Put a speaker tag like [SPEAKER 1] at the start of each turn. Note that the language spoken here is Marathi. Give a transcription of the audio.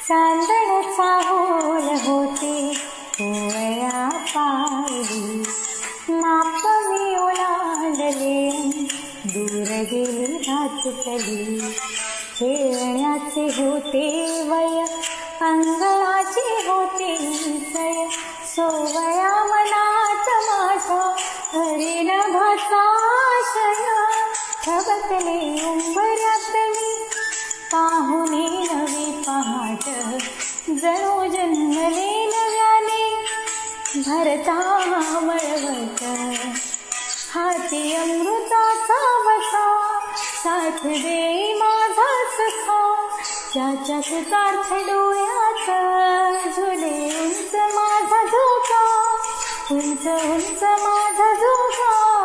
[SPEAKER 1] चांदण चाहूल होते ओवळ्या पावली, माप मी ओलांडले दूर गेली रातकली. खेळण्याचे होते वय अंगणाचे होते सय, सोवळ्या मनात माझ्या हरिणभाचा आशय. ठबकले उंबऱ्यातली पाहुणे नवे पहाट, जणू जन्मले नव्याने भरता मळवट. हाती अमृताचा वसा साथ दे माझा सखा, त्याच्या कृतार्थ डोळ्यात झुले उंच माझा झोका, उंच उंच माझा झोका.